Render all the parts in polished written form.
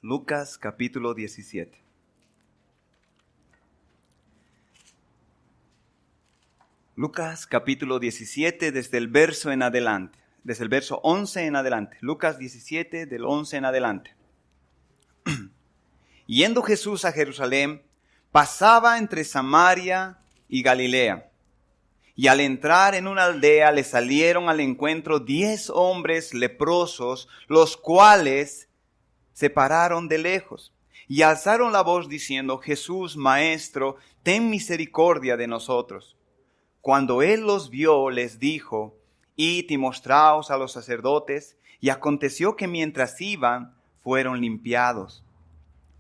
Lucas capítulo 17. Lucas capítulo 17 desde el verso 11 en adelante. Lucas 17 del 11 en adelante. Yendo Jesús a Jerusalén, pasaba entre Samaria y Galilea. Y al entrar en una aldea le salieron al encuentro 10 hombres leprosos, los cuales se pararon de lejos y alzaron la voz diciendo: Jesús, Maestro, ten misericordia de nosotros. Cuando él los vio, les dijo: Id y mostraos a los sacerdotes. Y aconteció que mientras iban, fueron limpiados.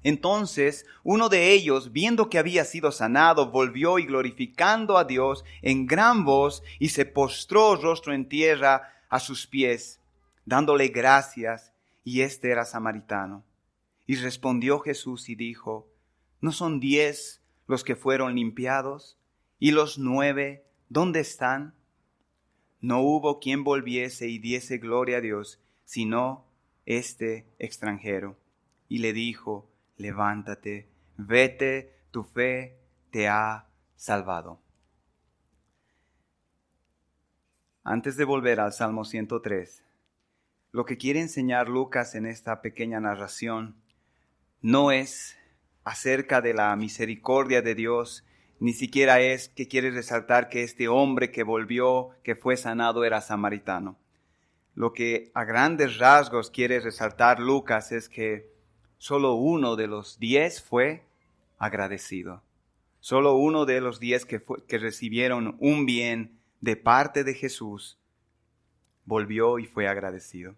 Entonces uno de ellos, viendo que había sido sanado, volvió y glorificando a Dios en gran voz, y se postró rostro en tierra a sus pies, dándole gracias, y este era samaritano. Y respondió Jesús y dijo: ¿No son 10 los que fueron limpiados? ¿Y los 9 dónde están? No hubo quien volviese y diese gloria a Dios, sino este extranjero. Y le dijo: levántate, vete, tu fe te ha salvado. Antes de volver al Salmo 103, lo que quiere enseñar Lucas en esta pequeña narración no es acerca de la misericordia de Dios, ni siquiera es que quiere resaltar que este hombre que volvió, que fue sanado, era samaritano. Lo que a grandes rasgos quiere resaltar Lucas es que solo uno de los 10 fue agradecido. Solo uno de los 10 que recibieron un bien de parte de Jesús volvió y fue agradecido.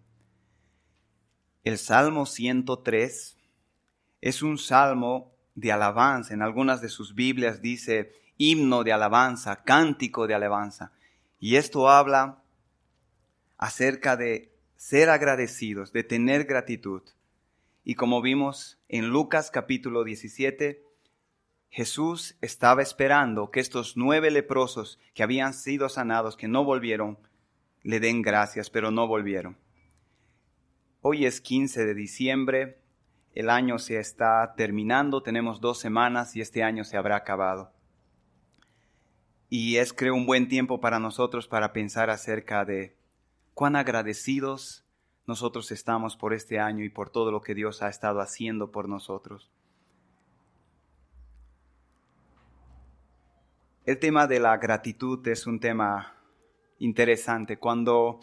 El Salmo 103 es un salmo de alabanza. En algunas de sus Biblias dice himno de alabanza, cántico de alabanza. Y esto habla acerca de ser agradecidos, de tener gratitud. Y como vimos en Lucas capítulo 17, Jesús estaba esperando que estos 9 leprosos que habían sido sanados, que no volvieron, le den gracias, pero no volvieron. Hoy es 15 de diciembre, el año se está terminando, tenemos 2 semanas y este año se habrá acabado. Y es, creo, un buen tiempo para nosotros para pensar acerca de cuán agradecidos nosotros estamos por este año y por todo lo que Dios ha estado haciendo por nosotros. El tema de la gratitud es un tema interesante. Cuando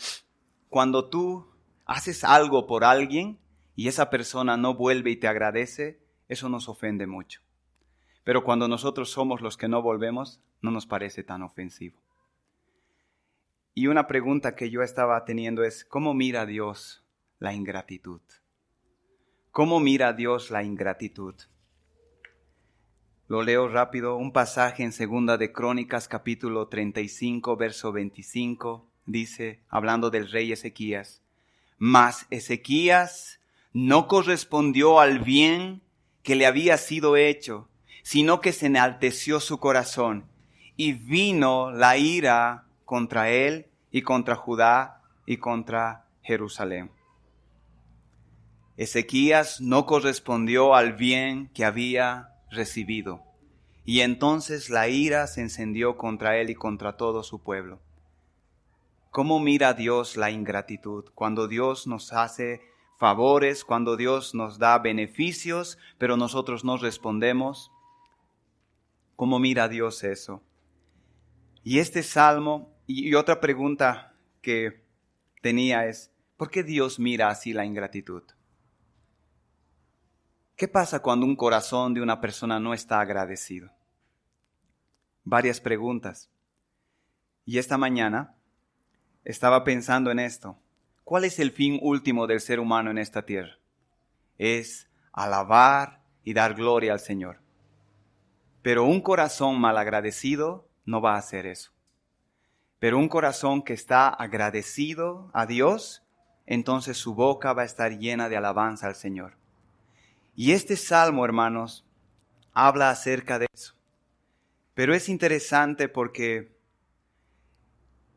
tú haces algo por alguien y esa persona no vuelve y te agradece, eso nos ofende mucho. Pero cuando nosotros somos los que no volvemos, no nos parece tan ofensivo. Y una pregunta que yo estaba teniendo es: ¿cómo mira Dios la ingratitud? ¿Cómo mira Dios la ingratitud? Lo leo rápido, un pasaje en 2 de Crónicas, capítulo 35, verso 25, dice, hablando del rey Ezequías: Mas Ezequías no correspondió al bien que le había sido hecho, sino que se enalteció su corazón, y vino la ira contra él y contra Judá y contra Jerusalén. Ezequías no correspondió al bien que había recibido, y entonces la ira se encendió contra él y contra todo su pueblo. ¿Cómo mira Dios la ingratitud? Cuando Dios nos hace favores, cuando Dios nos da beneficios, pero nosotros no respondemos. ¿Cómo mira Dios eso? Y este salmo, y otra pregunta que tenía es: ¿por qué Dios mira así la ingratitud? ¿Qué pasa cuando un corazón de una persona no está agradecido? Varias preguntas. Y esta mañana estaba pensando en esto. ¿Cuál es el fin último del ser humano en esta tierra? Es alabar y dar gloria al Señor. Pero un corazón malagradecido no va a hacer eso. Pero un corazón que está agradecido a Dios, entonces su boca va a estar llena de alabanza al Señor. Y este salmo, hermanos, habla acerca de eso. Pero es interesante porque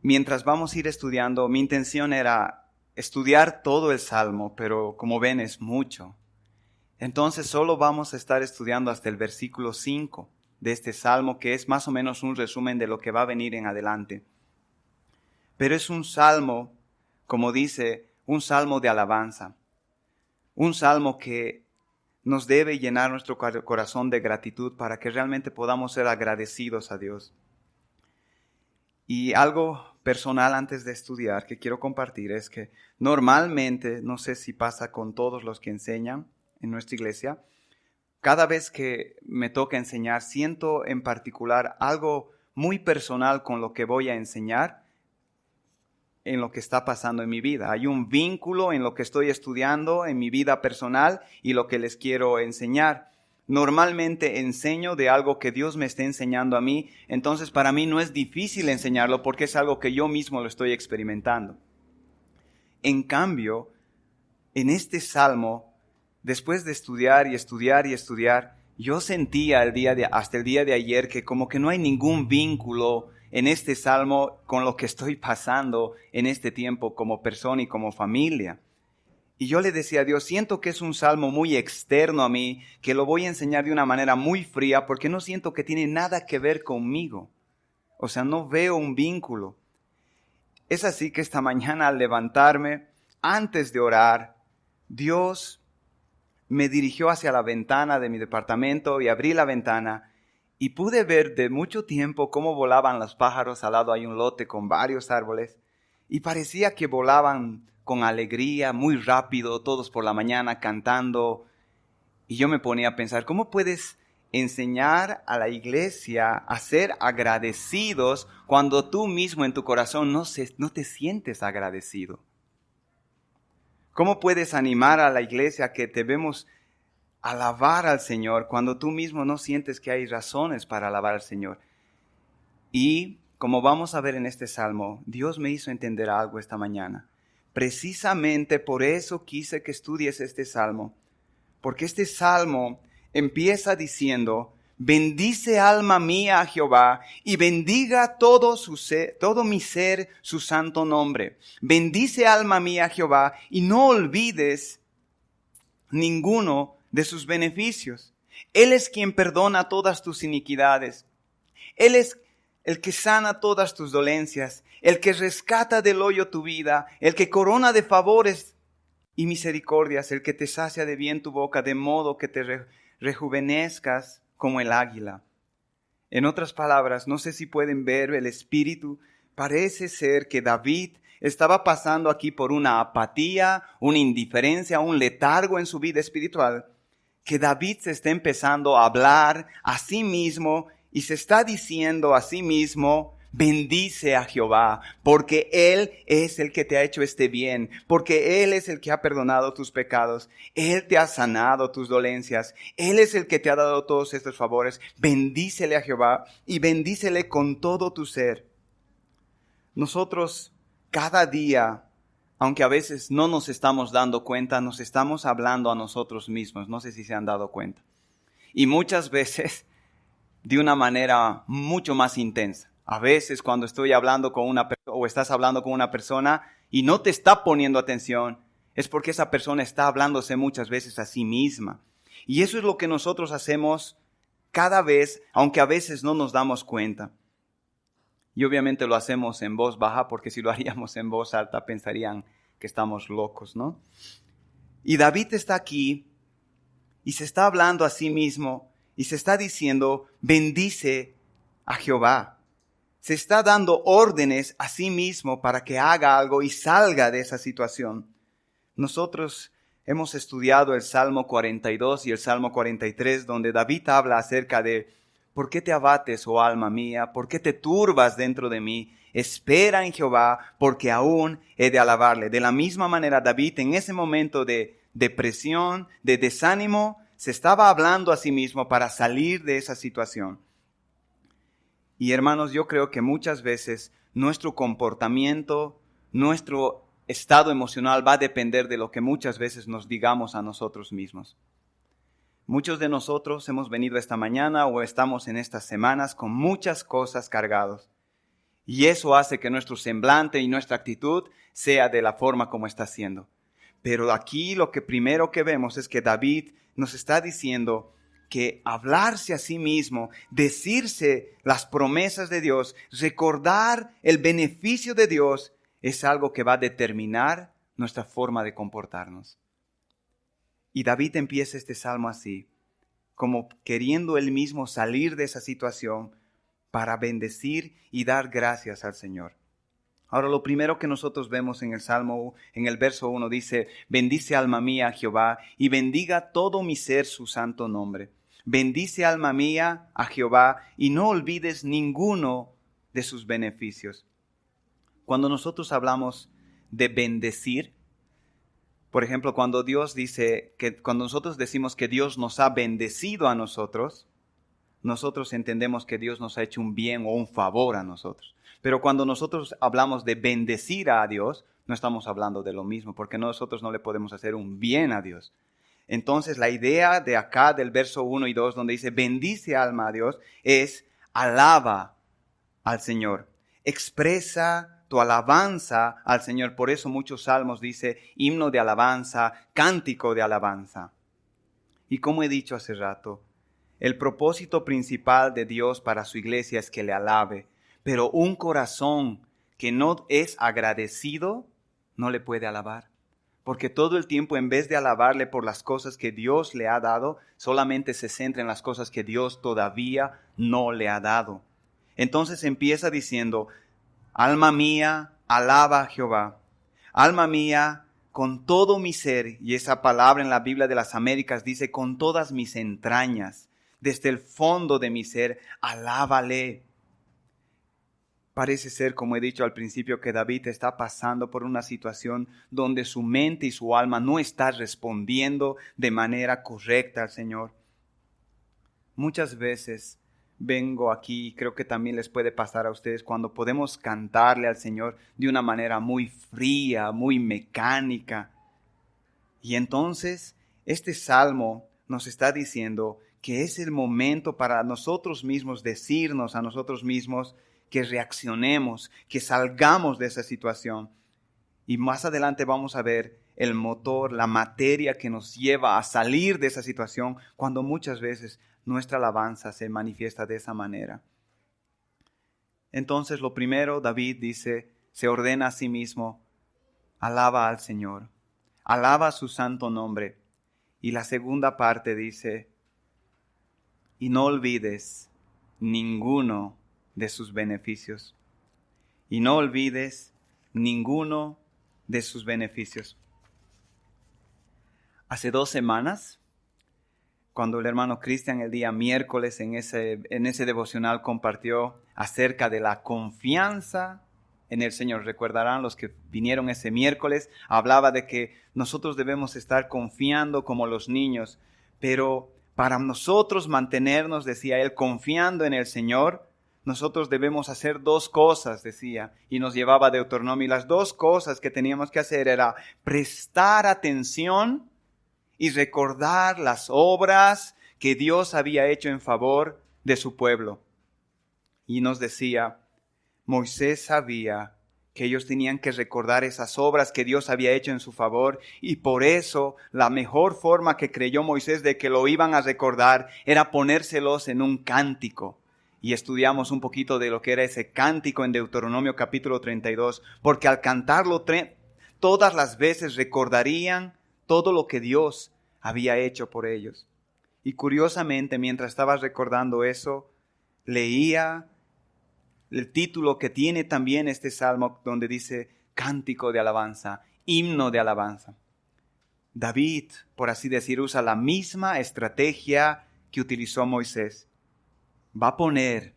mientras vamos a ir estudiando, mi intención era estudiar todo el salmo, pero como ven es mucho. Entonces solo vamos a estar estudiando hasta el versículo 5 de este salmo, que es más o menos un resumen de lo que va a venir en adelante. Pero es un salmo, como dice, un salmo de alabanza. Un salmo que nos debe llenar nuestro corazón de gratitud para que realmente podamos ser agradecidos a Dios. Y algo personal antes de estudiar que quiero compartir es que normalmente, no sé si pasa con todos los que enseñan en nuestra iglesia, cada vez que me toca enseñar siento en particular algo muy personal con lo que voy a enseñar en lo que está pasando en mi vida. Hay un vínculo en lo que estoy estudiando, en mi vida personal y lo que les quiero enseñar. Normalmente enseño de algo que Dios me está enseñando a mí, entonces para mí no es difícil enseñarlo porque es algo que yo mismo lo estoy experimentando. En cambio, en este salmo, después de estudiar y estudiar y estudiar, yo sentía hasta el día de ayer que como que no hay ningún vínculo en este salmo con lo que estoy pasando en este tiempo como persona y como familia. Y yo le decía a Dios, siento que es un salmo muy externo a mí, que lo voy a enseñar de una manera muy fría porque no siento que tiene nada que ver conmigo. O sea, no veo un vínculo. Es así que esta mañana al levantarme, antes de orar, Dios me dirigió hacia la ventana de mi departamento y abrí la ventana y pude ver de mucho tiempo cómo volaban los pájaros. Al lado hay un lote con varios árboles y parecía que volaban con alegría, muy rápido, todos por la mañana cantando. Y yo me ponía a pensar, ¿cómo puedes enseñar a la iglesia a ser agradecidos cuando tú mismo en tu corazón no te sientes agradecido? ¿Cómo puedes animar a la iglesia a que debemos alabar al Señor cuando tú mismo no sientes que hay razones para alabar al Señor? Y como vamos a ver en este salmo, Dios me hizo entender algo esta mañana. Precisamente por eso quise que estudies este salmo, porque este salmo empieza diciendo: bendice alma mía a Jehová y bendiga todo mi ser su santo nombre. Bendice alma mía a Jehová y no olvides ninguno de sus beneficios. Él es quien perdona todas tus iniquidades. Él es el que sana todas tus dolencias, el que rescata del hoyo tu vida, el que corona de favores y misericordias, el que te sacia de bien tu boca, de modo que te rejuvenezcas como el águila. En otras palabras, no sé si pueden ver el espíritu. Parece ser que David estaba pasando aquí por una apatía, una indiferencia, un letargo en su vida espiritual, que David se está empezando a hablar a sí mismo y se está diciendo a sí mismo: bendice a Jehová, porque Él es el que te ha hecho este bien, porque Él es el que ha perdonado tus pecados, Él te ha sanado tus dolencias, Él es el que te ha dado todos estos favores. Bendícele a Jehová y bendícele con todo tu ser. Nosotros cada día, aunque a veces no nos estamos dando cuenta, nos estamos hablando a nosotros mismos. No sé si se han dado cuenta. Y muchas veces de una manera mucho más intensa. A veces cuando estoy hablando con una persona o estás hablando con una persona y no te está poniendo atención, es porque esa persona está hablándose muchas veces a sí misma. Y eso es lo que nosotros hacemos cada vez, aunque a veces no nos damos cuenta. Y obviamente lo hacemos en voz baja, porque si lo haríamos en voz alta pensarían que estamos locos, ¿no? Y David está aquí y se está hablando a sí mismo y se está diciendo: bendice a Jehová. Se está dando órdenes a sí mismo para que haga algo y salga de esa situación. Nosotros hemos estudiado el Salmo 42 y el Salmo 43, donde David habla acerca de: ¿por qué te abates, oh alma mía? ¿Por qué te turbas dentro de mí? Espera en Jehová, porque aún he de alabarle. De la misma manera, David en ese momento de depresión, de desánimo, se estaba hablando a sí mismo para salir de esa situación. Y hermanos, yo creo que muchas veces nuestro comportamiento, nuestro estado emocional va a depender de lo que muchas veces nos digamos a nosotros mismos. Muchos de nosotros hemos venido esta mañana o estamos en estas semanas con muchas cosas cargados. Y eso hace que nuestro semblante y nuestra actitud sea de la forma como está siendo. Pero aquí lo que primero que vemos es que David nos está diciendo que hablarse a sí mismo, decirse las promesas de Dios, recordar el beneficio de Dios, es algo que va a determinar nuestra forma de comportarnos. Y David empieza este salmo así, como queriendo él mismo salir de esa situación para bendecir y dar gracias al Señor. Ahora, lo primero que nosotros vemos en el Salmo, en el verso 1, dice: bendice alma mía a Jehová, y bendiga todo mi ser su santo nombre. Bendice alma mía a Jehová, y no olvides ninguno de sus beneficios. Cuando nosotros hablamos de bendecir, por ejemplo, cuando nosotros decimos que Dios nos ha bendecido a nosotros entendemos que Dios nos ha hecho un bien o un favor a nosotros. Pero cuando nosotros hablamos de bendecir a Dios, no estamos hablando de lo mismo, porque nosotros no le podemos hacer un bien a Dios. Entonces, la idea de acá del verso 1 y 2, donde dice bendice alma a Dios, es alaba al Señor. Expresa tu alabanza al Señor. Por eso muchos salmos dice himno de alabanza, cántico de alabanza. Y como he dicho hace rato, el propósito principal de Dios para su iglesia es que le alabe, pero un corazón que no es agradecido no le puede alabar, porque todo el tiempo, en vez de alabarle por las cosas que Dios le ha dado, solamente se centra en las cosas que Dios todavía no le ha dado. Entonces empieza diciendo: alma mía, alaba a Jehová. Alma mía, con todo mi ser, y esa palabra en la Biblia de las Américas dice con todas mis entrañas, desde el fondo de mi ser, alábale. Parece ser, como he dicho al principio, que David está pasando por una situación donde su mente y su alma no están respondiendo de manera correcta al Señor. Muchas veces vengo aquí, creo que también les puede pasar a ustedes, cuando podemos cantarle al Señor de una manera muy fría, muy mecánica. Y entonces este salmo nos está diciendo que es el momento para nosotros mismos decirnos a nosotros mismos que reaccionemos, que salgamos de esa situación. Y más adelante vamos a ver el motor, la materia que nos lleva a salir de esa situación cuando muchas veces nuestra alabanza se manifiesta de esa manera. Entonces lo primero, David dice, se ordena a sí mismo, alaba al Señor, alaba su santo nombre. Y la segunda parte dice, y no olvides ninguno de sus beneficios. Y no olvides ninguno de sus beneficios. Hace 2 semanas, cuando el hermano Cristian el día miércoles en ese devocional compartió acerca de la confianza en el Señor. Recordarán los que vinieron ese miércoles, hablaba de que nosotros debemos estar confiando como los niños, pero para nosotros mantenernos, decía él, confiando en el Señor, nosotros debemos hacer 2 cosas, decía, y nos llevaba a Deuteronomio. Y las 2 cosas que teníamos que hacer era prestar atención y recordar las obras que Dios había hecho en favor de su pueblo. Y nos decía, Moisés sabía que ellos tenían que recordar esas obras que Dios había hecho en su favor, y por eso la mejor forma que creyó Moisés de que lo iban a recordar era ponérselos en un cántico. Y estudiamos un poquito de lo que era ese cántico en Deuteronomio capítulo 32, porque al cantarlo todas las veces recordarían todo lo que Dios había hecho por ellos. Y curiosamente, mientras estaba recordando eso, leía el título que tiene también este salmo, donde dice cántico de alabanza, himno de alabanza. David, por así decir, usa la misma estrategia que utilizó Moisés. Va a poner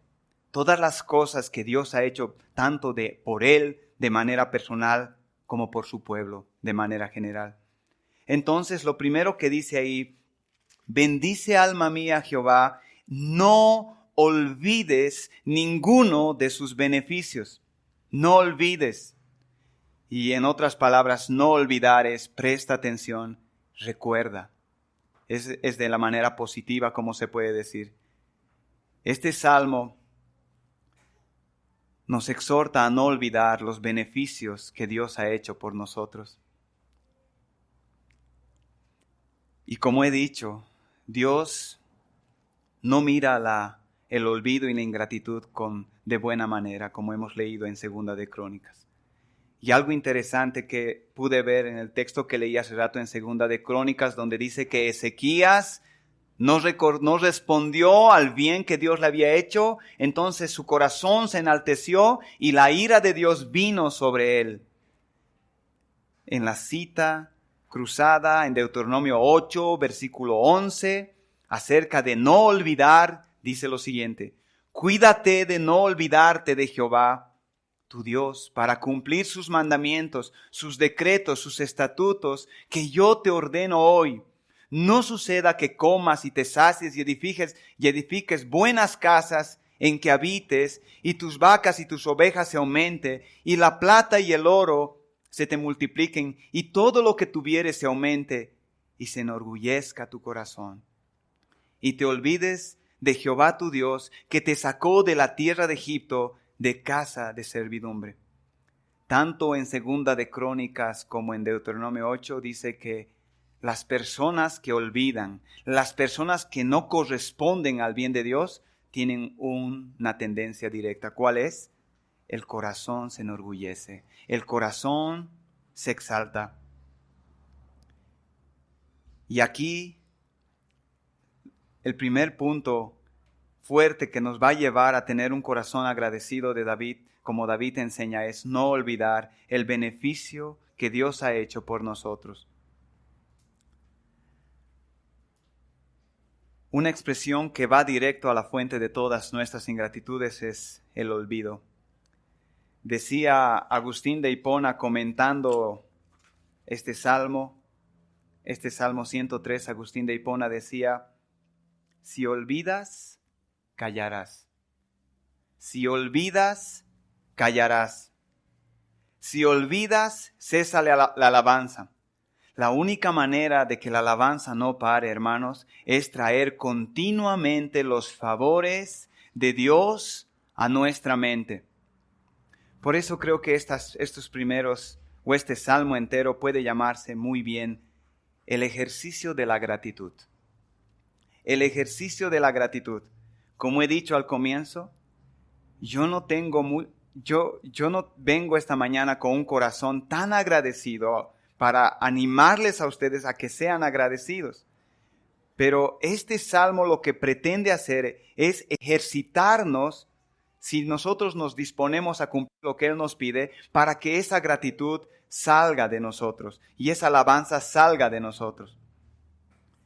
todas las cosas que Dios ha hecho, tanto por él de manera personal como por su pueblo de manera general. Entonces, lo primero que dice ahí, bendice alma mía a Jehová, no olvides ninguno de sus beneficios. No olvides. Y en otras palabras, no olvidar es presta atención, recuerda. Es de la manera positiva como se puede decir. Este salmo nos exhorta a no olvidar los beneficios que Dios ha hecho por nosotros. Y como he dicho, Dios no mira el olvido y la ingratitud de buena manera, como hemos leído en Segunda de Crónicas. Y algo interesante que pude ver en el texto que leí hace rato en Segunda de Crónicas, donde dice que Ezequías no respondió al bien que Dios le había hecho, entonces su corazón se enalteció y la ira de Dios vino sobre él. En la cita cruzada en Deuteronomio 8, versículo 11, acerca de no olvidar, dice lo siguiente: cuídate de no olvidarte de Jehová, tu Dios, para cumplir sus mandamientos, sus decretos, sus estatutos, que yo te ordeno hoy. No suceda que comas y te sacies y edifiques buenas casas en que habites, y tus vacas y tus ovejas se aumente, y la plata y el oro se te multipliquen, y todo lo que tuvieres se aumente, y se enorgullezca tu corazón. Y te olvides de Jehová tu Dios, que te sacó de la tierra de Egipto, de casa de servidumbre. Tanto en Segunda de Crónicas como en Deuteronomio 8 dice que las personas que olvidan, las personas que no corresponden al bien de Dios, tienen una tendencia directa. ¿Cuál es? El corazón se enorgullece, el corazón se exalta. Y aquí el primer punto fuerte que nos va a llevar a tener un corazón agradecido de David, como David enseña, es no olvidar el beneficio que Dios ha hecho por nosotros. Una expresión que va directo a la fuente de todas nuestras ingratitudes es el olvido. Decía Agustín de Hipona comentando este Salmo 103, Agustín de Hipona decía: si olvidas, callarás. Si olvidas, callarás. Si olvidas, cesa la alabanza. La única manera de que la alabanza no pare, hermanos, es traer continuamente los favores de Dios a nuestra mente. Por eso creo que estos primeros, o este salmo entero, puede llamarse muy bien el ejercicio de la gratitud. El ejercicio de la gratitud. Como he dicho al comienzo, yo no vengo esta mañana con un corazón tan agradecido para animarles a ustedes a que sean agradecidos. Pero este salmo lo que pretende hacer es ejercitarnos, si nosotros nos disponemos a cumplir lo que Él nos pide, para que esa gratitud salga de nosotros y esa alabanza salga de nosotros.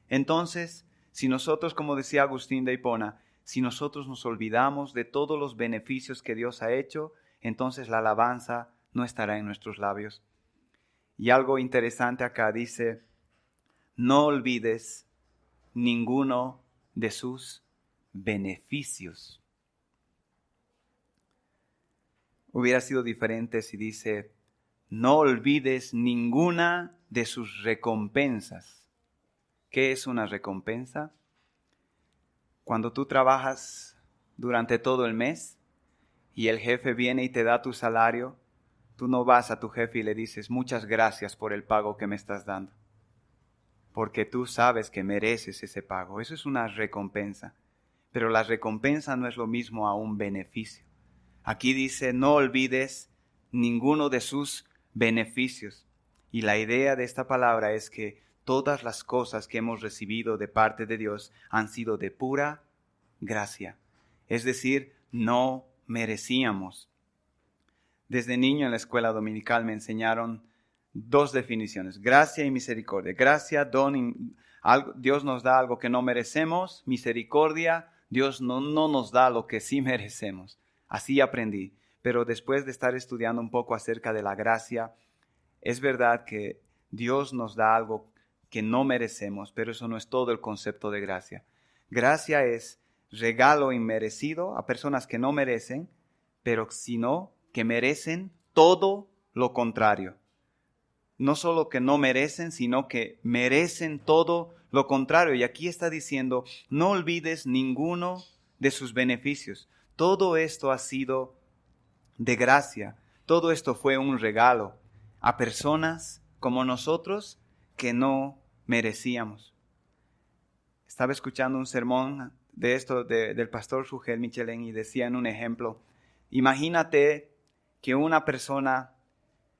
Entonces, si nosotros, como decía Agustín de Hipona, si nosotros nos olvidamos de todos los beneficios que Dios ha hecho, entonces la alabanza no estará en nuestros labios. Y algo interesante acá dice: no olvides ninguno de sus beneficios. Hubiera sido diferente si dice: no olvides ninguna de sus recompensas. ¿Qué es una recompensa? Cuando tú trabajas durante todo el mes y el jefe viene y te da tu salario, tú no vas a tu jefe y le dices: muchas gracias por el pago que me estás dando, porque tú sabes que mereces ese pago. Eso es una recompensa. Pero la recompensa no es lo mismo a un beneficio. Aquí dice: no olvides ninguno de sus beneficios. Y la idea de esta palabra es que todas las cosas que hemos recibido de parte de Dios han sido de pura gracia. Es decir, no merecíamos. Desde niño en la escuela dominical me enseñaron dos definiciones: gracia y misericordia. Gracia, Dios nos da algo que no merecemos. Misericordia, Dios no nos da lo que sí merecemos. Así aprendí. Pero después de estar estudiando un poco acerca de la gracia, es verdad que Dios nos da algo que no merecemos, pero eso no es todo el concepto de gracia. Gracia es regalo inmerecido a personas que no merecen, pero sino que merecen todo lo contrario. No solo que no merecen, sino que merecen todo lo contrario. Y aquí está diciendo: no olvides ninguno de sus beneficios. Todo esto ha sido de gracia. Todo esto fue un regalo a personas como nosotros que no merecíamos. Estaba escuchando un sermón de esto del pastor Sugel Michelén y decía en un ejemplo, imagínate que una persona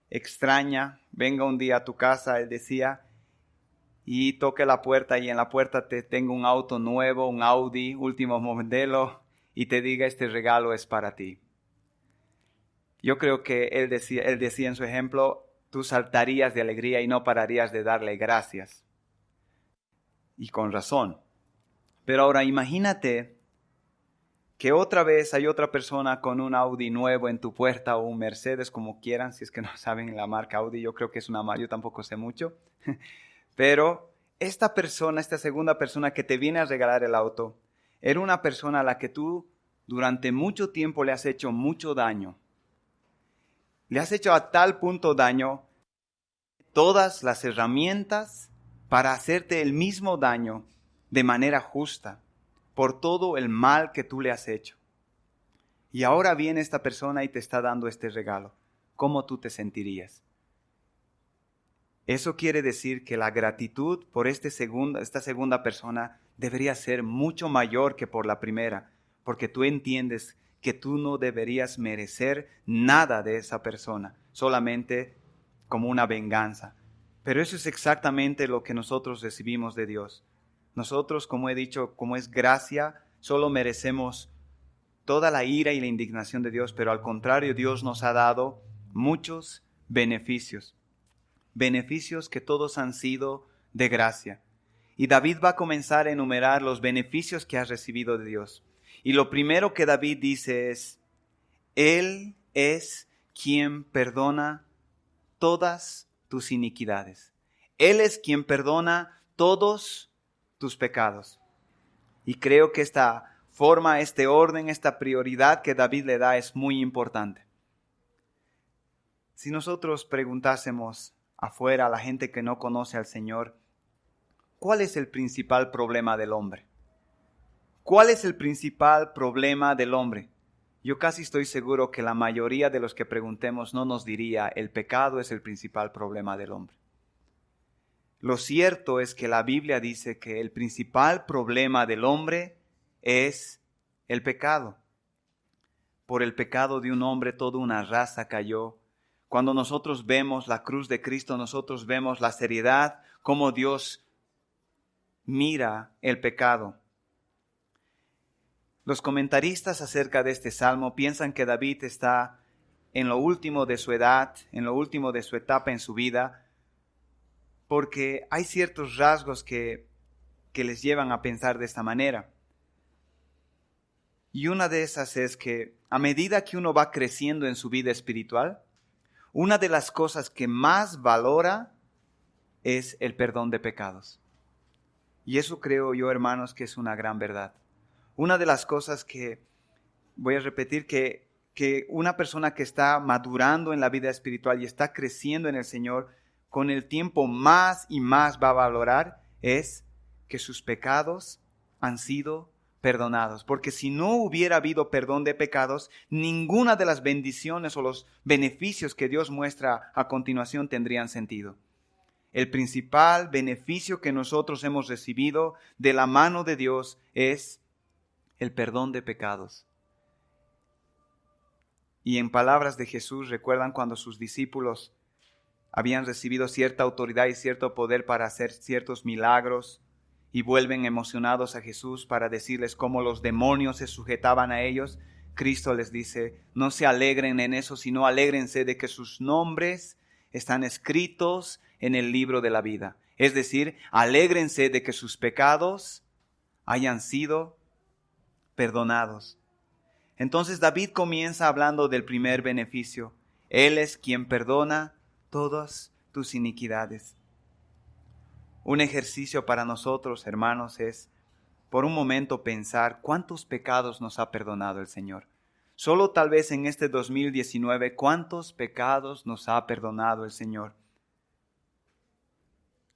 extraña venga un día a tu casa, él decía, y toque la puerta y en la puerta te tenga un auto nuevo, un Audi, último modelo, y te diga este regalo es para ti. Yo creo que él decía en su ejemplo, tú saltarías de alegría y no pararías de darle gracias. Y con razón. Pero ahora imagínate que otra vez hay otra persona con un Audi nuevo en tu puerta o un Mercedes, como quieran, si es que no saben la marca Audi, yo creo que es una marca, yo tampoco sé mucho. Pero esta persona, esta segunda persona que te viene a regalar el auto, era una persona a la que tú durante mucho tiempo le has hecho mucho daño. Le has hecho a tal punto daño, todas las herramientas para hacerte el mismo daño de manera justa, por todo el mal que tú le has hecho. Y ahora viene esta persona y te está dando este regalo. ¿Cómo tú te sentirías? Eso quiere decir que la gratitud por esta segunda persona debería ser mucho mayor que por la primera, porque tú entiendes que tú no deberías merecer nada de esa persona, solamente como una venganza. Pero eso es exactamente lo que nosotros recibimos de Dios. Nosotros, como he dicho, como es gracia, solo merecemos toda la ira y la indignación de Dios, pero al contrario, Dios nos ha dado muchos beneficios. Beneficios que todos han sido de gracia. Y David va a comenzar a enumerar los beneficios que has recibido de Dios. Y lo primero que David dice es, Él es quien perdona todas tus iniquidades. Él es quien perdona todos tus pecados. Y creo que esta forma, este orden, esta prioridad que David le da es muy importante. Si nosotros preguntásemos afuera a la gente que no conoce al Señor, ¿cuál es el principal problema del hombre? ¿Cuál es el principal problema del hombre? Yo casi estoy seguro que la mayoría de los que preguntemos no nos diría el pecado es el principal problema del hombre. Lo cierto es que la Biblia dice que el principal problema del hombre es el pecado. Por el pecado de un hombre toda una raza cayó. Cuando nosotros vemos la cruz de Cristo, nosotros vemos la seriedad, cómo Dios mira el pecado. Los comentaristas acerca de este salmo piensan que David está en lo último de su edad, en lo último de su etapa en su vida, porque hay ciertos rasgos que les llevan a pensar de esta manera. Y una de esas es que a medida que uno va creciendo en su vida espiritual, una de las cosas que más valora es el perdón de pecados. Y eso creo yo, hermanos, que es una gran verdad. Una de las cosas que, voy a repetir, que una persona que está madurando en la vida espiritual y está creciendo en el Señor, con el tiempo más y más va a valorar es que sus pecados han sido perdonados. Porque si no hubiera habido perdón de pecados, ninguna de las bendiciones o los beneficios que Dios muestra a continuación tendrían sentido. El principal beneficio que nosotros hemos recibido de la mano de Dios es el perdón de pecados. Y en palabras de Jesús, ¿recuerdan cuando sus discípulos habían recibido cierta autoridad y cierto poder para hacer ciertos milagros y vuelven emocionados a Jesús para decirles cómo los demonios se sujetaban a ellos? Cristo les dice, no se alegren en eso, sino alégrense de que sus nombres están escritos en el libro de la vida. Es decir, alégrense de que sus pecados hayan sido perdonados. Entonces David comienza hablando del primer beneficio. Él es quien perdona todas tus iniquidades. Un ejercicio para nosotros, hermanos, es por un momento pensar cuántos pecados nos ha perdonado el Señor. Solo tal vez en este 2019, cuántos pecados nos ha perdonado el Señor.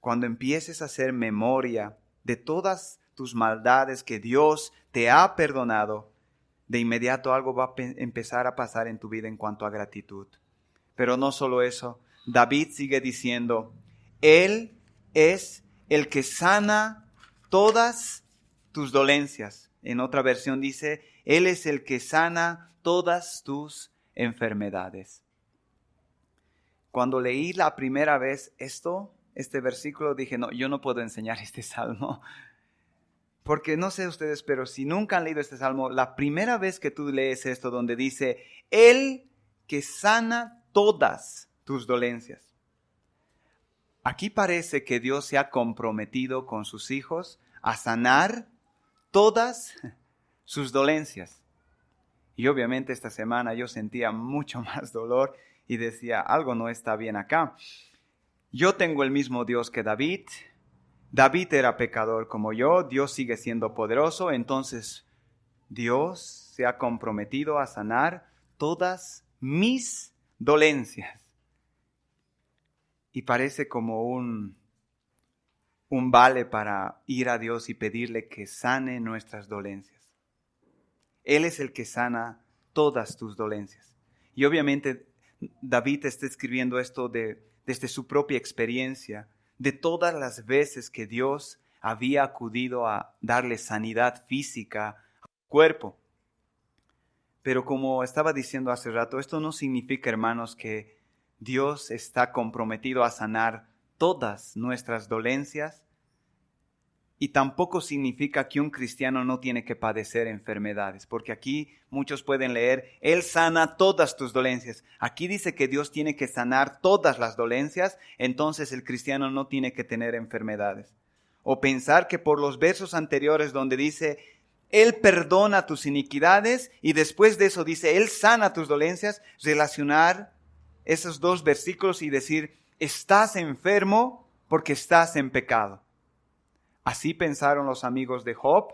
Cuando empieces a hacer memoria de todas tus maldades que Dios te ha perdonado, de inmediato algo va a empezar a pasar en tu vida en cuanto a gratitud. Pero no solo eso, David sigue diciendo, Él es el que sana todas tus dolencias. En otra versión dice, Él es el que sana todas tus enfermedades. Cuando leí la primera vez este versículo, dije, no, yo no puedo enseñar este salmo. Porque no sé ustedes, pero si nunca han leído este salmo, la primera vez que tú lees esto donde dice, Él que sana todas tus dolencias. Aquí parece que Dios se ha comprometido con sus hijos a sanar todas sus dolencias. Y obviamente esta semana yo sentía mucho más dolor y decía, algo no está bien acá. Yo tengo el mismo Dios que David. David era pecador como yo, Dios sigue siendo poderoso, entonces Dios se ha comprometido a sanar todas mis dolencias. Y parece como un vale para ir a Dios y pedirle que sane nuestras dolencias. Él es el que sana todas tus dolencias. Y obviamente David está escribiendo esto desde su propia experiencia, de todas las veces que Dios había acudido a darle sanidad física al cuerpo. Pero como estaba diciendo hace rato, esto no significa, hermanos, que Dios está comprometido a sanar todas nuestras dolencias, y tampoco significa que un cristiano no tiene que padecer enfermedades, porque aquí muchos pueden leer, Él sana todas tus dolencias. Aquí dice que Dios tiene que sanar todas las dolencias, entonces el cristiano no tiene que tener enfermedades. O pensar que por los versos anteriores donde dice, Él perdona tus iniquidades, y después de eso dice, Él sana tus dolencias, relacionar esos dos versículos y decir, estás enfermo porque estás en pecado. Así pensaron los amigos de Job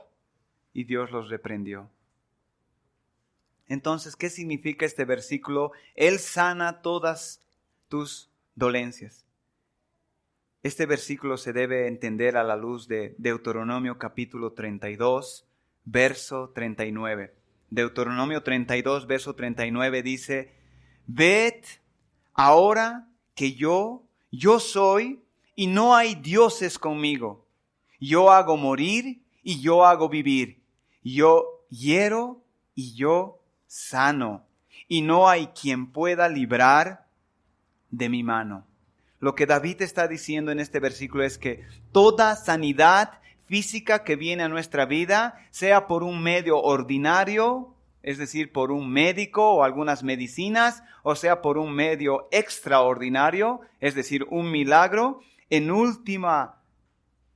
y Dios los reprendió. Entonces, ¿qué significa este versículo? Él sana todas tus dolencias. Este versículo se debe entender a la luz de Deuteronomio capítulo 32, verso 39. Deuteronomio 32, verso 39 dice, ved ahora que yo soy y no hay dioses conmigo. Yo hago morir y yo hago vivir. Yo hiero y yo sano. Y no hay quien pueda librar de mi mano. Lo que David está diciendo en este versículo es que toda sanidad física que viene a nuestra vida, sea por un medio ordinario, es decir, por un médico o algunas medicinas, o sea por un medio extraordinario, es decir, un milagro, en última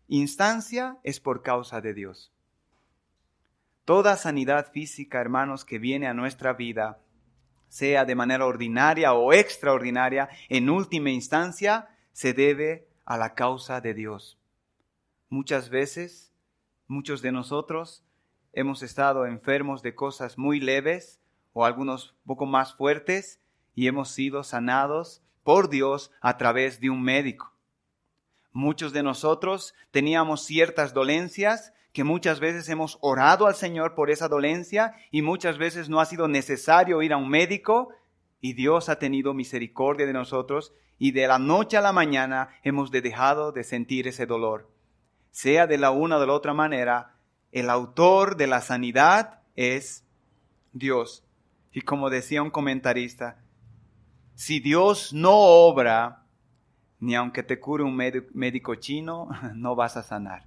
instancia es por causa de Dios. Toda sanidad física, hermanos, que viene a nuestra vida, sea de manera ordinaria o extraordinaria, en última instancia se debe a la causa de Dios. Muchas veces, muchos de nosotros hemos estado enfermos de cosas muy leves o algunos poco más fuertes y hemos sido sanados por Dios a través de un médico. Muchos de nosotros teníamos ciertas dolencias que muchas veces hemos orado al Señor por esa dolencia y muchas veces no ha sido necesario ir a un médico y Dios ha tenido misericordia de nosotros y de la noche a la mañana hemos dejado de sentir ese dolor. Sea de la una o de la otra manera, el autor de la sanidad es Dios. Y como decía un comentarista, si Dios no obra, ni aunque te cure un médico chino, no vas a sanar.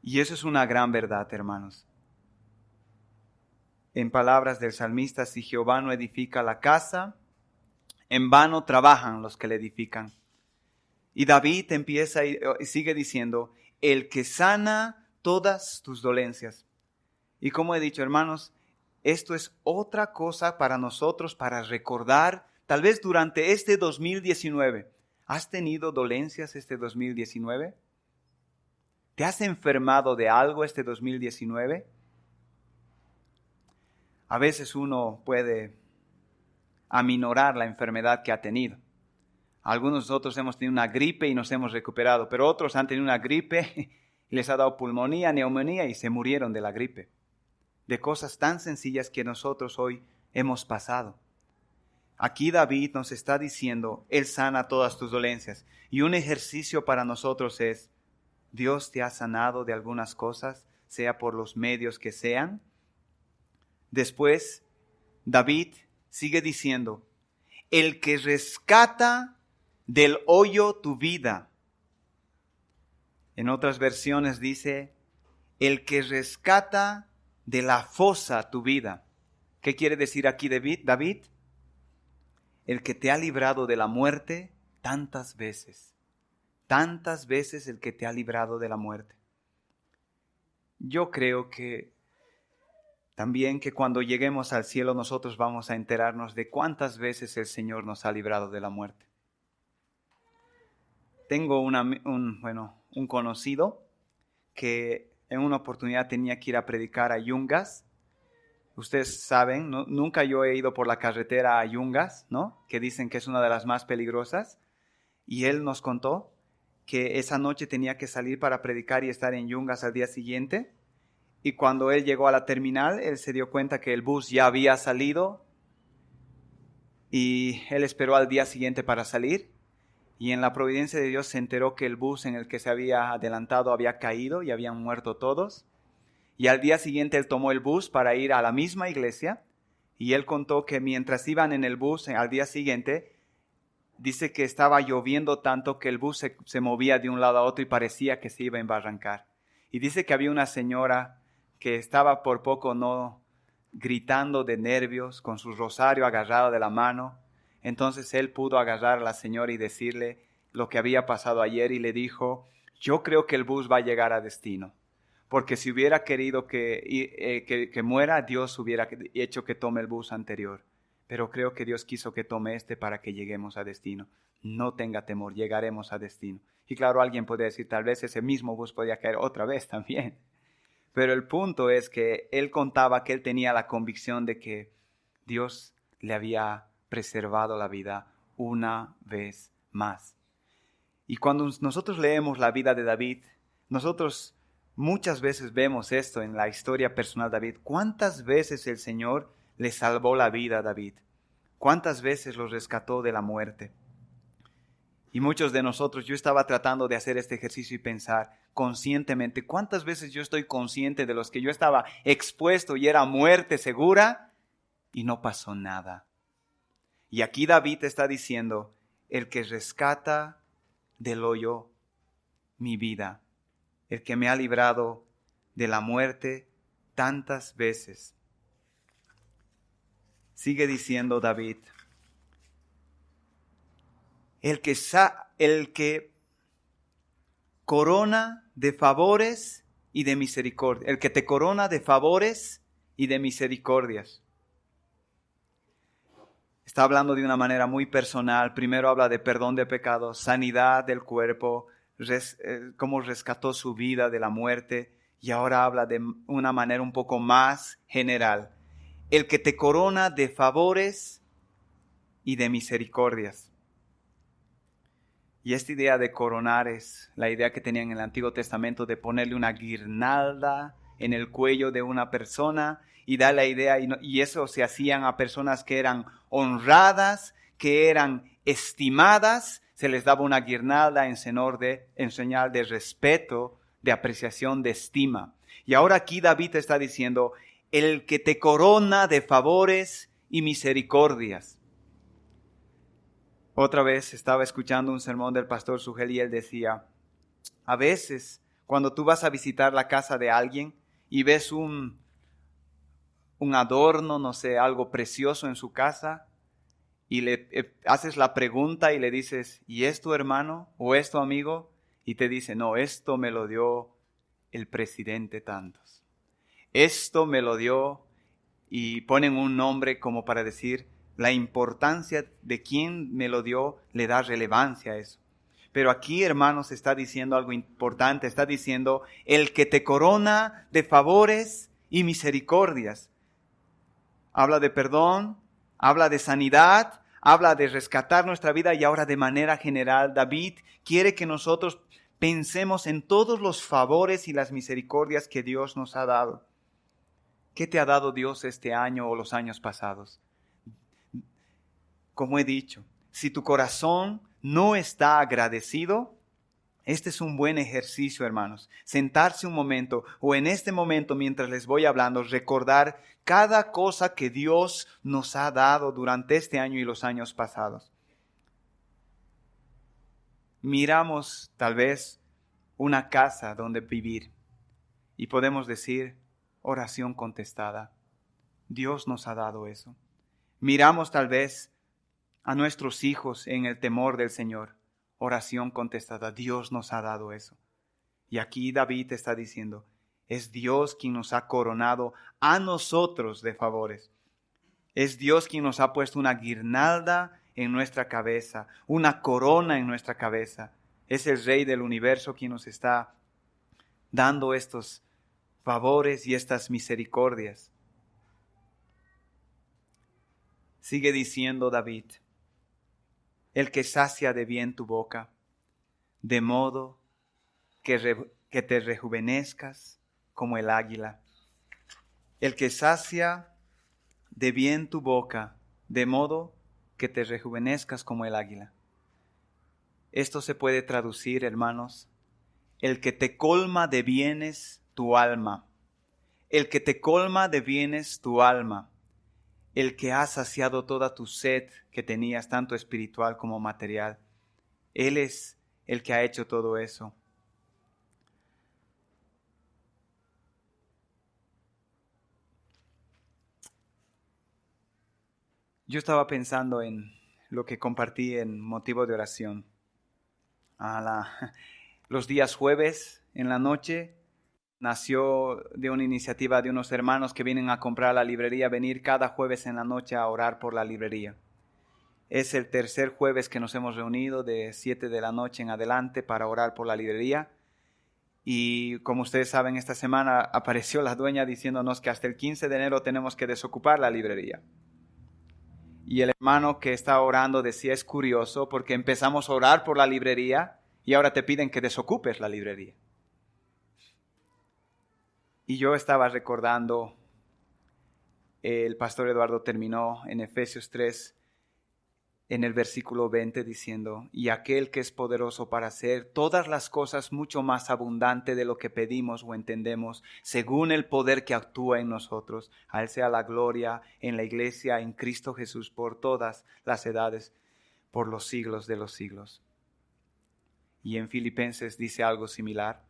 Y eso es una gran verdad, hermanos. En palabras del salmista, si Jehová no edifica la casa, en vano trabajan los que la edifican. Y David empieza y sigue diciendo, el que sana todas tus dolencias. Y como he dicho, hermanos, esto es otra cosa para nosotros, para recordar, tal vez durante este 2019, ¿has tenido dolencias este 2019? ¿Te has enfermado de algo este 2019? A veces uno puede aminorar la enfermedad que ha tenido. Algunos de nosotros hemos tenido una gripe y nos hemos recuperado, pero otros han tenido una gripe y les ha dado pulmonía, neumonía y se murieron de la gripe. De cosas tan sencillas que nosotros hoy hemos pasado. Aquí David nos está diciendo, Él sana todas tus dolencias. Y un ejercicio para nosotros es, Dios te ha sanado de algunas cosas, sea por los medios que sean. Después, David sigue diciendo, el que rescata del hoyo tu vida. En otras versiones dice, el que rescata de la fosa tu vida. ¿Qué quiere decir aquí David? El que te ha librado de la muerte tantas veces. Tantas veces el que te ha librado de la muerte. Yo creo que también que cuando lleguemos al cielo nosotros vamos a enterarnos de cuántas veces el Señor nos ha librado de la muerte. Tengo un conocido que en una oportunidad tenía que ir a predicar a Yungas. Ustedes saben, nunca yo he ido por la carretera a Yungas, ¿no? Que dicen que es una de las más peligrosas. Y él nos contó que esa noche tenía que salir para predicar y estar en Yungas al día siguiente. Y cuando él llegó a la terminal, él se dio cuenta que el bus ya había salido. Y él esperó al día siguiente para salir. Y en la providencia de Dios se enteró que el bus en el que se había adelantado había caído y habían muerto todos. Y al día siguiente él tomó el bus para ir a la misma iglesia. Y él contó que mientras iban en el bus al día siguiente, dice que estaba lloviendo tanto que el bus se movía de un lado a otro y parecía que se iba a embarrancar. Y dice que había una señora que estaba por poco no gritando de nervios con su rosario agarrado de la mano. Entonces él pudo agarrar a la señora y decirle lo que había pasado ayer y le dijo, yo creo que el bus va a llegar a destino, porque si hubiera querido que muera, Dios hubiera hecho que tome el bus anterior, pero creo que Dios quiso que tome este para que lleguemos a destino. No tenga temor, llegaremos a destino. Y claro, alguien podría decir, tal vez ese mismo bus podía caer otra vez también. Pero el punto es que él contaba que él tenía la convicción de que Dios le había preservado la vida una vez más. Y cuando nosotros leemos la vida de David, nosotros muchas veces vemos esto en la historia personal de David. ¿Cuántas veces el Señor le salvó la vida a David? ¿Cuántas veces lo rescató de la muerte? Y muchos de nosotros, yo estaba tratando de hacer este ejercicio y pensar conscientemente, ¿cuántas veces yo estoy consciente de los que yo estaba expuesto y era muerte segura y no pasó nada? Y aquí David está diciendo, el que rescata del hoyo mi vida, el que me ha librado de la muerte tantas veces. Sigue diciendo David, el que corona de favores y de misericordia, el que te corona de favores y de misericordias. Está hablando de una manera muy personal. Primero habla de perdón de pecados, sanidad del cuerpo, cómo rescató su vida de la muerte. Y ahora habla de una manera un poco más general. El que te corona de favores y de misericordias. Y esta idea de coronar es la idea que tenían en el Antiguo Testamento de ponerle una guirnalda en el cuello de una persona y da la idea, y eso se hacían a personas que eran honradas, que eran estimadas, se les daba una guirnalda en señal de respeto, de apreciación, de estima. Y ahora aquí David está diciendo, el que te corona de favores y misericordias. Otra vez estaba escuchando un sermón del pastor Sugel y él decía, a veces cuando tú vas a visitar la casa de alguien y ves un adorno, no sé, algo precioso en su casa y le haces la pregunta y le dices, ¿y es tu hermano o es tu amigo? Y te dice, no, esto me lo dio el presidente tantos. Esto me lo dio, y ponen un nombre como para decir, la importancia de quién me lo dio le da relevancia a eso. Pero aquí, hermanos, está diciendo algo importante. Está diciendo, el que te corona de favores y misericordias. Habla de perdón, habla de sanidad, habla de rescatar nuestra vida y ahora de manera general David quiere que nosotros pensemos en todos los favores y las misericordias que Dios nos ha dado. ¿Qué te ha dado Dios este año o los años pasados? Como he dicho, si tu corazón no está agradecido, Este es un buen ejercicio, hermanos. Sentarse un momento o en este momento mientras les voy hablando, recordar cada cosa que Dios nos ha dado durante este año y los años pasados. Miramos tal vez una casa donde vivir y podemos decir oración contestada. Dios nos ha dado eso. Miramos tal vez a nuestros hijos en el temor del Señor. Oración contestada. Dios nos ha dado eso. Y aquí David está diciendo, es Dios quien nos ha coronado a nosotros de favores. Es Dios quien nos ha puesto una guirnalda en nuestra cabeza, una corona en nuestra cabeza. Es el Rey del universo quien nos está dando estos favores y estas misericordias. Sigue diciendo David, el que sacia de bien tu boca, de modo que te rejuvenezcas como el águila. El que sacia de bien tu boca, de modo que te rejuvenezcas como el águila. Esto se puede traducir, hermanos, el que te colma de bienes tu alma. El que te colma de bienes tu alma. El que ha saciado toda tu sed que tenías, tanto espiritual como material. Él es el que ha hecho todo eso. Yo estaba pensando en lo que compartí en motivo de oración. Los días jueves en la noche nació de una iniciativa de unos hermanos que vienen a comprar a la librería, venir cada jueves en la noche a orar por la librería. Es el tercer jueves que nos hemos reunido de 7 de la noche en adelante para orar por la librería. Y como ustedes saben, esta semana apareció la dueña diciéndonos que hasta el 15 de enero tenemos que desocupar la librería. Y el hermano que está orando decía, es curioso porque empezamos a orar por la librería y ahora te piden que desocupes la librería. Y yo estaba recordando, el pastor Eduardo terminó en Efesios 3, en el versículo 20 diciendo, y aquel que es poderoso para hacer todas las cosas mucho más abundante de lo que pedimos o entendemos, según el poder que actúa en nosotros. A él sea la gloria en la iglesia, en Cristo Jesús, por todas las edades, por los siglos de los siglos. Y en Filipenses dice algo similar.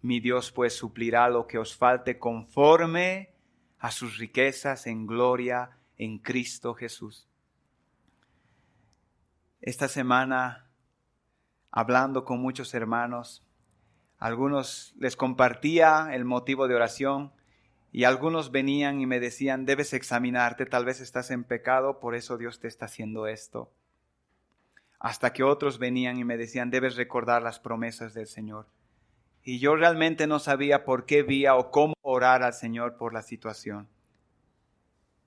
Mi Dios pues suplirá lo que os falte conforme a sus riquezas en gloria en Cristo Jesús. Esta semana, hablando con muchos hermanos, algunos les compartía el motivo de oración y algunos venían y me decían, debes examinarte, tal vez estás en pecado, por eso Dios te está haciendo esto. Hasta que otros venían y me decían, debes recordar las promesas del Señor. Y yo realmente no sabía por qué vía o cómo orar al Señor por la situación.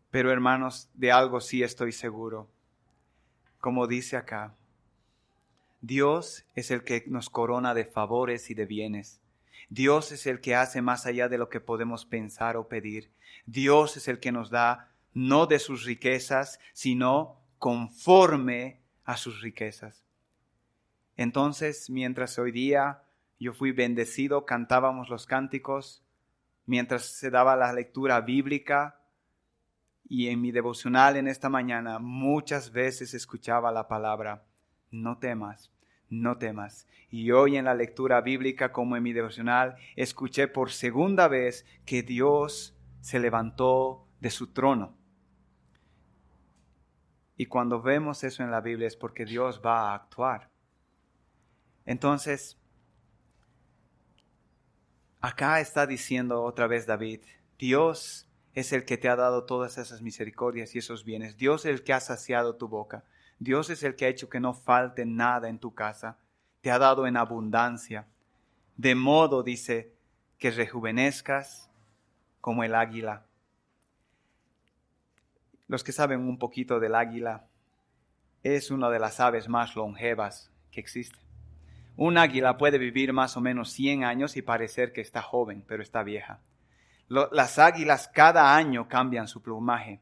Pero hermanos, de algo sí estoy seguro. Como dice acá, Dios es el que nos corona de favores y de bienes. Dios es el que hace más allá de lo que podemos pensar o pedir. Dios es el que nos da no de sus riquezas, sino conforme a sus riquezas. Entonces, mientras hoy día yo fui bendecido, cantábamos los cánticos, mientras se daba la lectura bíblica, y en mi devocional en esta mañana muchas veces escuchaba la palabra, no temas, no temas. Y hoy en la lectura bíblica como en mi devocional escuché por segunda vez que Dios se levantó de su trono. Y cuando vemos eso en la Biblia es porque Dios va a actuar. Entonces, acá está diciendo otra vez David, Dios es el que te ha dado todas esas misericordias y esos bienes. Dios es el que ha saciado tu boca. Dios es el que ha hecho que no falte nada en tu casa. Te ha dado en abundancia. De modo, dice, que rejuvenezcas como el águila. Los que saben un poquito del águila, es una de las aves más longevas que existe. Un águila puede vivir más o menos 100 años y parecer que está joven, pero está vieja. Las águilas cada año cambian su plumaje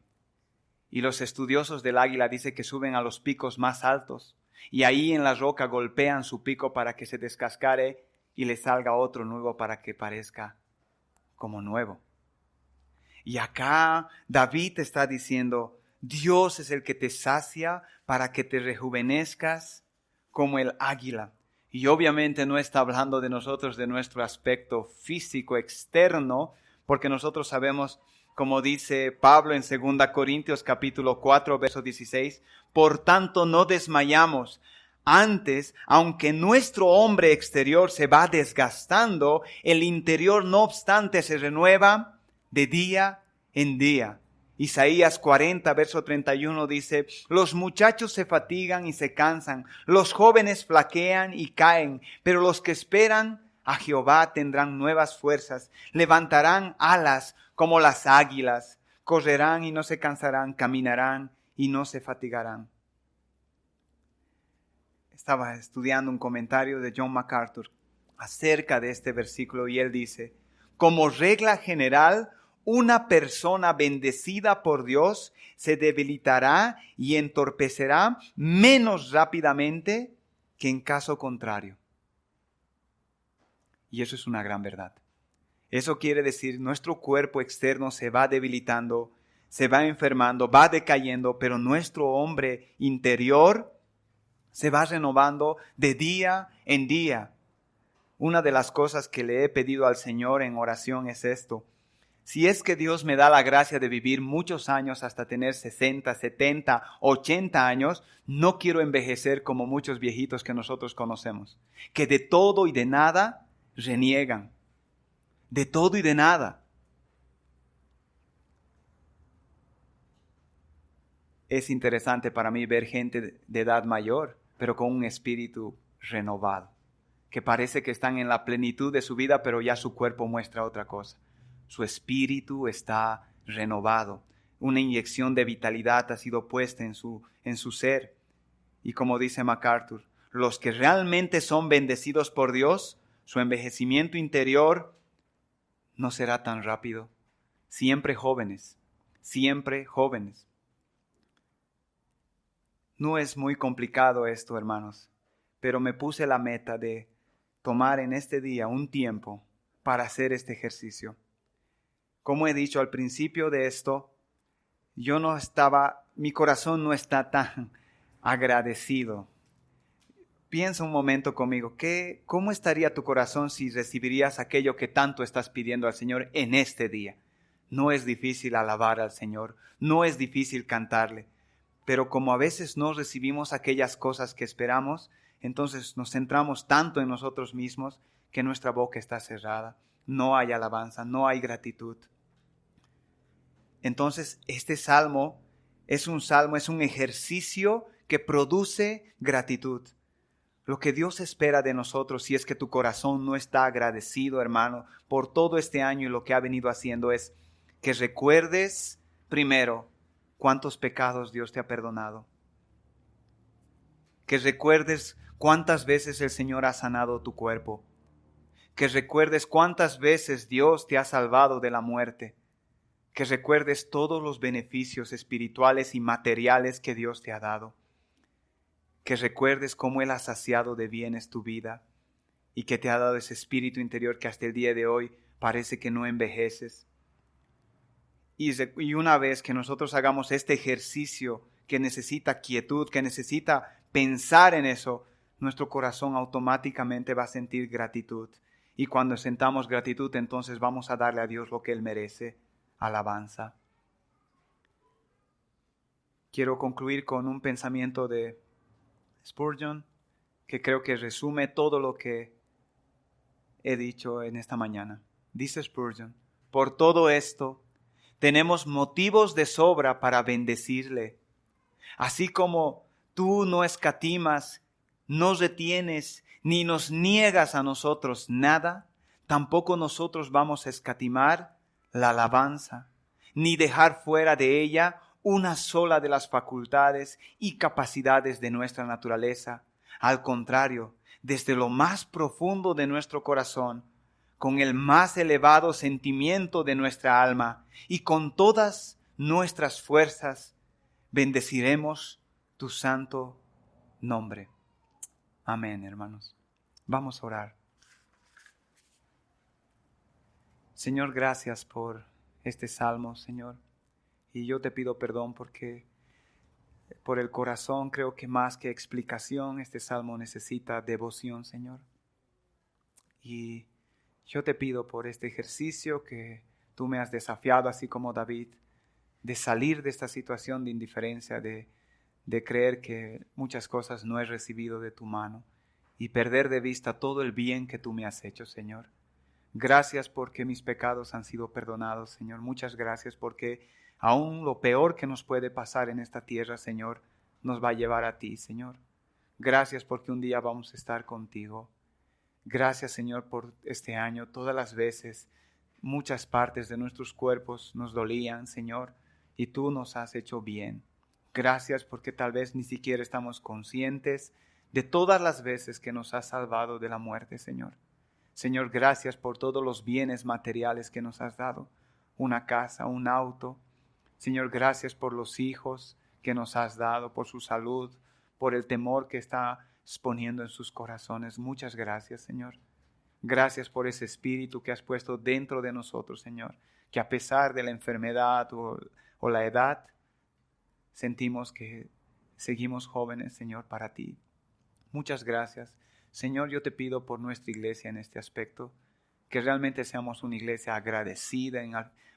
y los estudiosos del águila dicen que suben a los picos más altos, Y ahí en la roca golpean su pico para que se descascare y le salga otro nuevo para que parezca como nuevo. Y acá David está diciendo, Dios es el que te sacia para que te rejuvenezcas como el águila. Y obviamente no está hablando de nosotros, de nuestro aspecto físico externo, porque nosotros sabemos, como dice Pablo en 2 Corintios capítulo 4, verso 16, por tanto no desmayamos. Antes, aunque nuestro hombre exterior se va desgastando, el interior no obstante se renueva de día en día. Isaías 40, verso 31 dice, los muchachos se fatigan y se cansan, los jóvenes flaquean y caen, pero los que esperan a Jehová tendrán nuevas fuerzas, levantarán alas como las águilas, correrán y no se cansarán, caminarán y no se fatigarán. Estaba estudiando un comentario de John MacArthur acerca de este versículo y él dice, como regla general, una persona bendecida por Dios se debilitará y entorpecerá menos rápidamente que en caso contrario. Y eso es una gran verdad. Eso quiere decir, nuestro cuerpo externo se va debilitando, se va enfermando, va decayendo, pero nuestro hombre interior se va renovando de día en día. Una de las cosas que le he pedido al Señor en oración es esto. Si es que Dios me da la gracia de vivir muchos años hasta tener 60, 70, 80 años, no quiero envejecer como muchos viejitos que nosotros conocemos, que de todo y de nada reniegan. De todo y de nada. Es interesante para mí ver gente de edad mayor, pero con un espíritu renovado, que parece que están en la plenitud de su vida, pero ya su cuerpo muestra otra cosa. Su espíritu está renovado. Una inyección de vitalidad ha sido puesta en su ser. Y como dice MacArthur, los que realmente son bendecidos por Dios, su envejecimiento interior no será tan rápido. Siempre jóvenes, siempre jóvenes. No es muy complicado esto, hermanos, pero me puse la meta de tomar en este día un tiempo para hacer este ejercicio. Como he dicho al principio de esto, mi corazón no está tan agradecido. Piensa un momento conmigo, ¿cómo estaría tu corazón si recibirías aquello que tanto estás pidiendo al Señor en este día? No es difícil alabar al Señor, no es difícil cantarle, pero como a veces no recibimos aquellas cosas que esperamos, entonces nos centramos tanto en nosotros mismos que nuestra boca está cerrada. No hay alabanza, no hay gratitud. Entonces, este salmo es un ejercicio que produce gratitud. Lo que Dios espera de nosotros, si es que tu corazón no está agradecido, hermano, por todo este año y lo que ha venido haciendo, es que recuerdes primero cuántos pecados Dios te ha perdonado. Que recuerdes cuántas veces el Señor ha sanado tu cuerpo. Que recuerdes cuántas veces Dios te ha salvado de la muerte. Que recuerdes todos los beneficios espirituales y materiales que Dios te ha dado. Que recuerdes cómo Él ha saciado de bienes tu vida y que te ha dado ese espíritu interior que hasta el día de hoy parece que no envejeces. Y una vez que nosotros hagamos este ejercicio que necesita quietud, que necesita pensar en eso, nuestro corazón automáticamente va a sentir gratitud. Y cuando sentamos gratitud, entonces vamos a darle a Dios lo que Él merece. Alabanza. Quiero concluir con un pensamiento de Spurgeon que creo que resume todo lo que he dicho en esta mañana. Dice Spurgeon, por todo esto tenemos motivos de sobra para bendecirle. Así como tú no escatimas, no retienes, ni nos niegas a nosotros nada, tampoco nosotros vamos a escatimar la alabanza, ni dejar fuera de ella una sola de las facultades y capacidades de nuestra naturaleza. Al contrario, desde lo más profundo de nuestro corazón, con el más elevado sentimiento de nuestra alma y con todas nuestras fuerzas, bendeciremos tu santo nombre. Amén, hermanos. Vamos a orar. Señor, gracias por este salmo, Señor. Y yo te pido perdón porque por el corazón creo que más que explicación, este salmo necesita devoción, Señor. Y yo te pido por este ejercicio que tú me has desafiado, así como David, de salir de esta situación de indiferencia, de creer que muchas cosas no he recibido de tu mano y perder de vista todo el bien que tú me has hecho, Señor. Gracias porque mis pecados han sido perdonados, Señor. Muchas gracias porque aún lo peor que nos puede pasar en esta tierra, Señor, nos va a llevar a ti, Señor. Gracias porque un día vamos a estar contigo. Gracias, Señor, por este año. Todas las veces, muchas partes de nuestros cuerpos nos dolían, Señor, y tú nos has hecho bien. Gracias porque tal vez ni siquiera estamos conscientes de todas las veces que nos has salvado de la muerte, Señor. Señor, gracias por todos los bienes materiales que nos has dado. Una casa, un auto. Señor, gracias por los hijos que nos has dado, por su salud, por el temor que está exponiendo en sus corazones. Muchas gracias, Señor. Gracias por ese espíritu que has puesto dentro de nosotros, Señor, que a pesar de la enfermedad o la edad, sentimos que seguimos jóvenes, Señor, para ti. Muchas gracias. Señor, yo te pido por nuestra iglesia en este aspecto, que realmente seamos una iglesia agradecida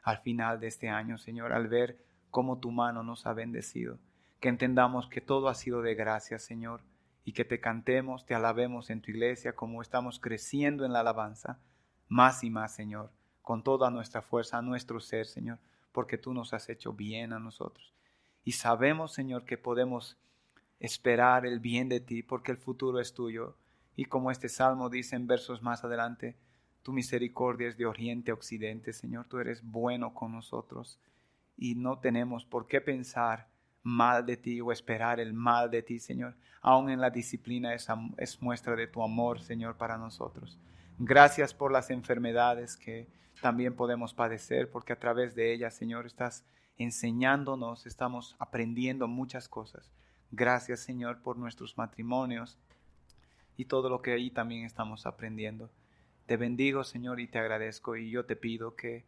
al final de este año, Señor, al ver cómo tu mano nos ha bendecido. Que entendamos que todo ha sido de gracia, Señor, y que te cantemos, te alabemos en tu iglesia como estamos creciendo en la alabanza, más y más, Señor, con toda nuestra fuerza, a nuestro ser, Señor, porque tú nos has hecho bien a nosotros. Y sabemos, Señor, que podemos esperar el bien de ti, porque el futuro es tuyo. Y como este salmo dice en versos más adelante, tu misericordia es de oriente a occidente, Señor, tú eres bueno con nosotros. Y no tenemos por qué pensar mal de ti o esperar el mal de ti, Señor. Aún en la disciplina es muestra de tu amor, Señor, para nosotros. Gracias por las enfermedades que también podemos padecer, porque a través de ellas, Señor, estás enseñándonos, estamos aprendiendo muchas cosas. Gracias, Señor, por nuestros matrimonios y todo lo que ahí también estamos aprendiendo. Te bendigo, Señor, y te agradezco, y yo te pido que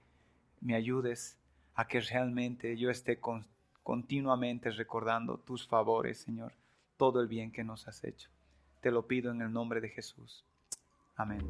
me ayudes a que realmente yo esté continuamente recordando tus favores, Señor, todo el bien que nos has hecho. Te lo pido en el nombre de Jesús. Amén.